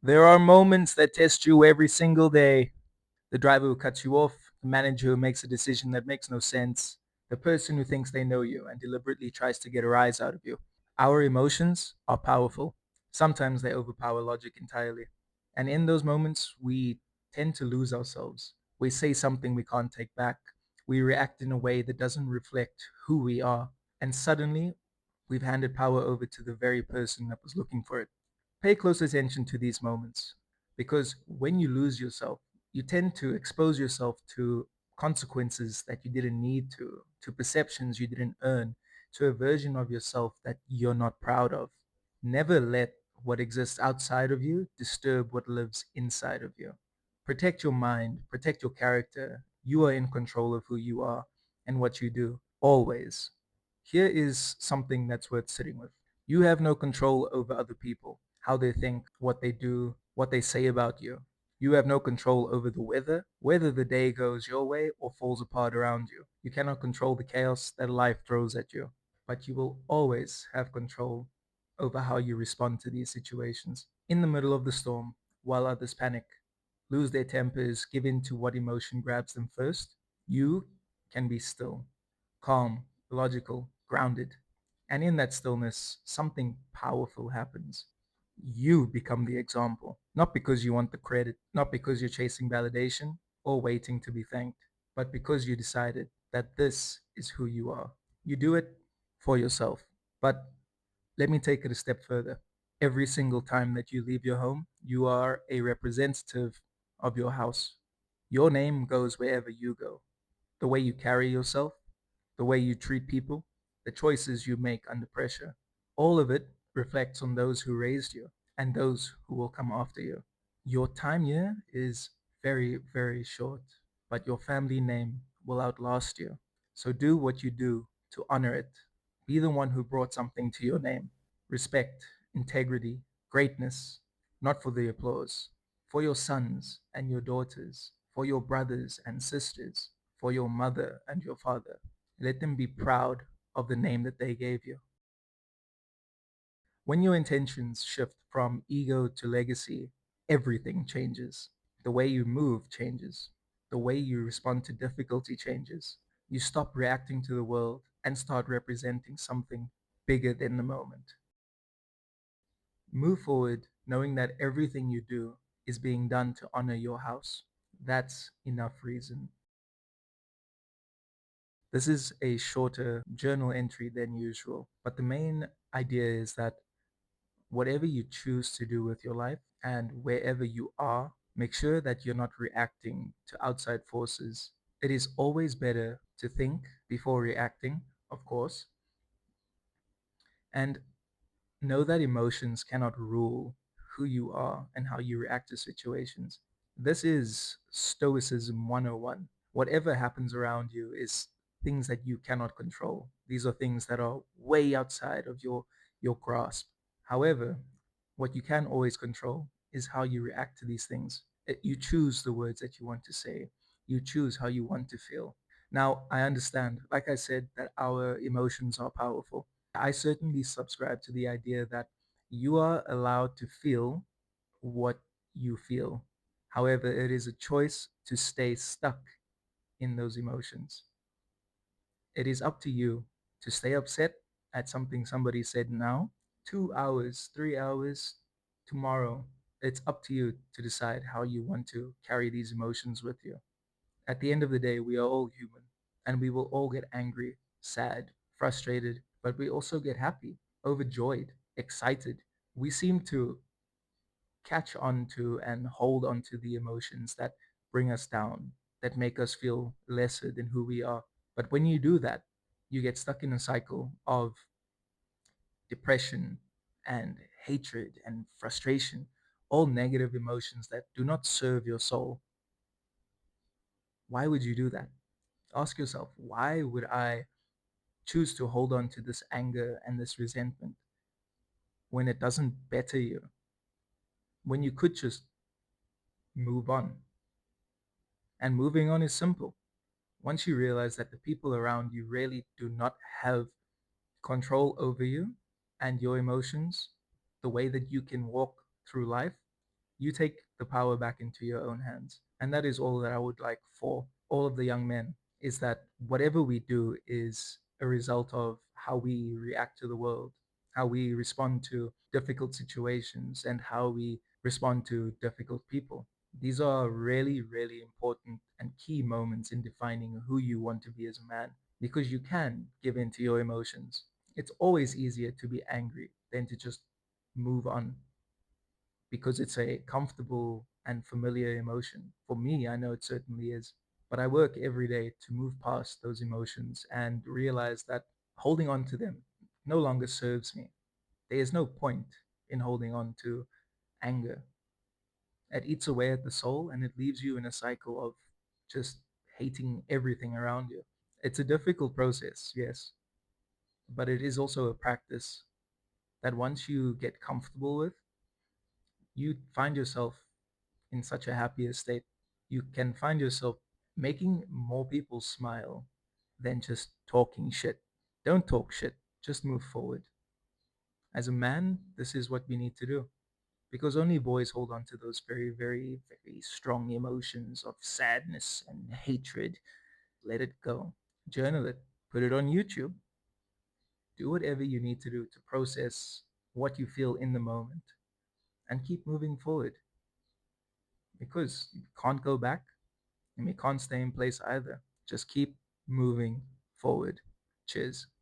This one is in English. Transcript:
There are moments that test you every single day. The driver who cuts you off, the manager who makes a decision that makes no sense, the person who thinks they know you and deliberately tries to get a rise out of you. Our emotions are powerful. Sometimes they overpower logic entirely. And in those moments, we tend to lose ourselves. We say something we can't take back. We react in a way that doesn't reflect who we are. And suddenly, we've handed power over to the very person that was looking for it. Pay close attention to these moments because when you lose yourself, you tend to expose yourself to consequences that you didn't need to perceptions you didn't earn, to a version of yourself that you're not proud of. Never let what exists outside of you disturb what lives inside of you. Protect your mind, protect your character. You are in control of who you are and what you do, always. Here is something that's worth sitting with. You have no control over other people, how they think, what they do, what they say about you. You have no control over the weather, whether the day goes your way or falls apart around you. You cannot control the chaos that life throws at you, but you will always have control over how you respond to these situations. In the middle of the storm, while others panic, lose their tempers, give in to what emotion grabs them first, you can be still, calm, logical, grounded. And in that stillness, something powerful happens. You become the example, not because you want the credit, not because you're chasing validation or waiting to be thanked, but because you decided that this is who you are. You do it for yourself. But let me take it a step further. Every single time that you leave your home, you are a representative of your house. Your name goes wherever you go. The way you carry yourself, the way you treat people, the choices you make under pressure. All of it reflects on those who raised you and those who will come after you. Your time here is very, very short, but your family name will outlast you. So do what you do to honor it. Be the one who brought something to your name. Respect, integrity, greatness, not for the applause, for your sons and your daughters, for your brothers and sisters, for your mother and your father. Let them be proud of the name that they gave you. When your intentions shift from ego to legacy, everything changes. The way you move changes. The way you respond to difficulty changes. You stop reacting to the world and start representing something bigger than the moment. Move forward knowing that everything you do is being done to honor your house. That's enough reason. This is a shorter journal entry than usual, but the main idea is that whatever you choose to do with your life and wherever you are, make sure that you're not reacting to outside forces. It is always better to think before reacting, of course, and know that emotions cannot rule who you are and how you react to situations. This is Stoicism 101. Whatever happens around you is things that you cannot control. These are things that are way outside of your grasp. However, what you can always control is how you react to these things. You choose the words that you want to say. You choose how you want to feel. Now, I understand, like I said, that our emotions are powerful. I certainly subscribe to the idea that you are allowed to feel what you feel. However, it is a choice to stay stuck in those emotions. It is up to you to stay upset at something somebody said now, 2 hours, 3 hours, tomorrow. It's up to you to decide how you want to carry these emotions with you. At the end of the day, we are all human and we will all get angry, sad, frustrated, but we also get happy, overjoyed, excited. We seem to catch on to and hold on to the emotions that bring us down, that make us feel lesser than who we are. But when you do that, you get stuck in a cycle of depression and hatred and frustration, all negative emotions that do not serve your soul. Why would you do that? Ask yourself, why would I choose to hold on to this anger and this resentment when it doesn't better you? When you could just move on. And moving on is simple. Once you realize that the people around you really do not have control over you and your emotions, the way that you can walk through life, You take the power back into your own hands. And that is all that I would like for all of the young men, is that whatever we do is a result of how we react to the world, how we respond to difficult situations, and how we respond to difficult people. These are really, really important and key moments in defining who you want to be as a man, because you can give in to your emotions. It's always easier to be angry than to just move on, because it's a comfortable and familiar emotion. For me, I know it certainly is. But I work every day to move past those emotions and realize that holding on to them no longer serves me. There is no point in holding on to anger. It eats away at the soul and it leaves you in a cycle of just hating everything around you. It's a difficult process, yes, but it is also a practice that once you get comfortable with, you find yourself in such a happier state. You can find yourself making more people smile than just talking shit. Don't talk shit, just move forward. As a man, this is what we need to do, because only boys hold on to those very, very, very strong emotions of sadness and hatred. Let it go. Journal it, put it on YouTube, do whatever you need to do to process what you feel in the moment and keep moving forward, because you can't go back and we can't stay in place either. Just keep moving forward. Cheers.